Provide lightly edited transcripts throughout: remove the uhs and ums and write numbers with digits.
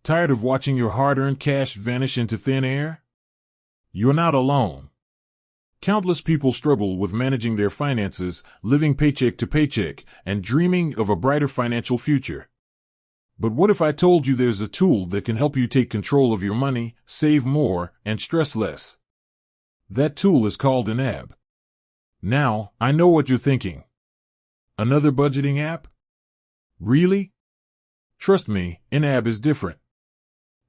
Tired of watching your hard-earned cash vanish into thin air? You're not alone. Countless people struggle with managing their finances, living paycheck to paycheck, and dreaming of a brighter financial future. But what if I told you there's a tool that can help you take control of your money, save more, and stress less? That tool is called YNAB. Now, I know what you're thinking. Another budgeting app? Really? Trust me, YNAB is different.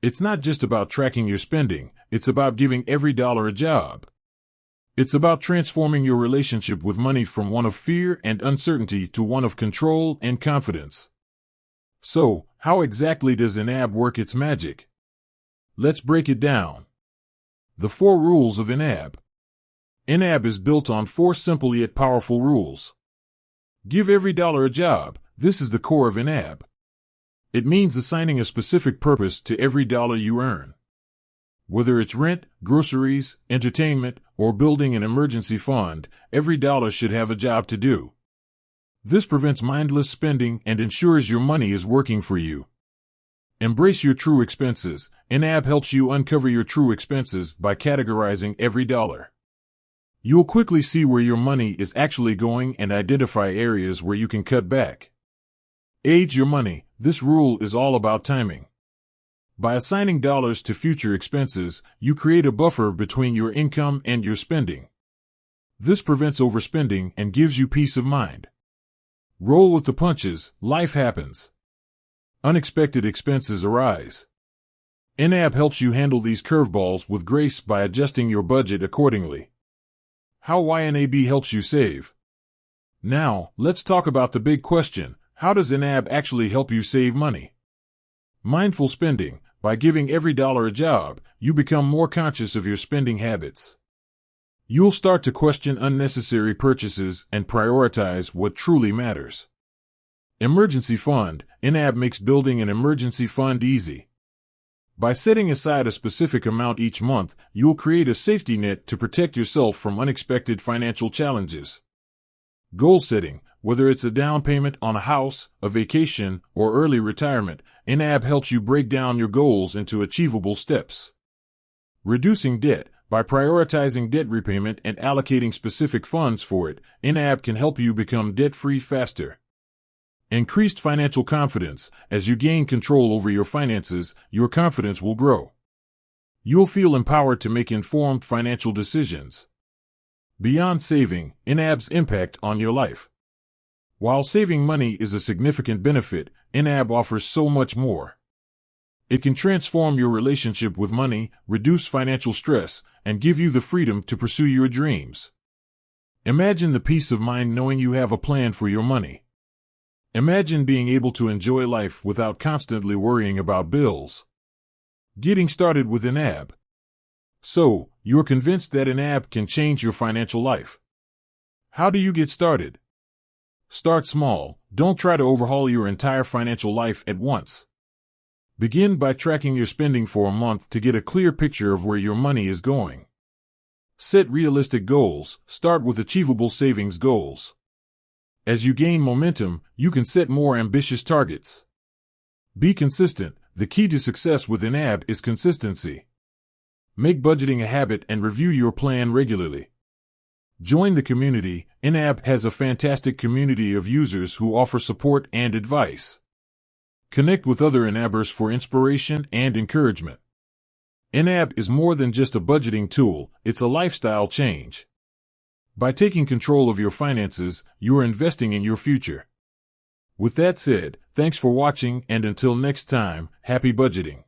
It's not just about tracking your spending, it's about giving every dollar a job. It's about transforming your relationship with money from one of fear and uncertainty to one of control and confidence. So, how exactly does YNAB work its magic? Let's break it down. The 4 rules of YNAB. YNAB is built on 4 simple yet powerful rules. Give every dollar a job. This is the core of YNAB. It means assigning a specific purpose to every dollar you earn. Whether it's rent, groceries, entertainment, or building an emergency fund, every dollar should have a job to do. This prevents mindless spending and ensures your money is working for you. Embrace your true expenses. YNAB helps you uncover your true expenses by categorizing every dollar. You'll quickly see where your money is actually going and identify areas where you can cut back. Age your money. This rule is all about timing. By assigning dollars to future expenses, you create a buffer between your income and your spending. This prevents overspending and gives you peace of mind. Roll with the punches. Life happens. Unexpected expenses arise. YNAB helps you handle these curveballs with grace by adjusting your budget accordingly. How YNAB helps you save. Now, let's talk about the big question. How does YNAB actually help you save money? Mindful spending. By giving every dollar a job, you become more conscious of your spending habits. You'll start to question unnecessary purchases and prioritize what truly matters. Emergency fund. YNAB makes building an emergency fund easy. By setting aside a specific amount each month, you'll create a safety net to protect yourself from unexpected financial challenges. Goal setting. Whether it's a down payment on a house, a vacation, or early retirement, YNAB helps you break down your goals into achievable steps. Reducing debt. By prioritizing debt repayment and allocating specific funds for it, YNAB can help you become debt-free faster. Increased financial confidence. As you gain control over your finances, your confidence will grow. You'll feel empowered to make informed financial decisions. Beyond saving, YNAB's impact on your life. While saving money is a significant benefit, YNAB offers so much more. It can transform your relationship with money, reduce financial stress, and give you the freedom to pursue your dreams. Imagine the peace of mind knowing you have a plan for your money. Imagine being able to enjoy life without constantly worrying about bills. Getting started with YNAB. So, you're convinced that YNAB can change your financial life. How do you get started? Start small. Don't try to overhaul your entire financial life at once. Begin by tracking your spending for a month to get a clear picture of where your money is going. Set realistic goals. Start with achievable savings goals. As you gain momentum, you can set more ambitious targets. Be consistent. The key to success with YNAB is consistency. Make budgeting a habit and review your plan regularly. Join the community. YNAB has a fantastic community of users who offer support and advice. Connect with other YNABers for inspiration and encouragement. YNAB is more than just a budgeting tool, it's a lifestyle change. By taking control of your finances, you are investing in your future. With that said, thanks for watching, and until next time, happy budgeting.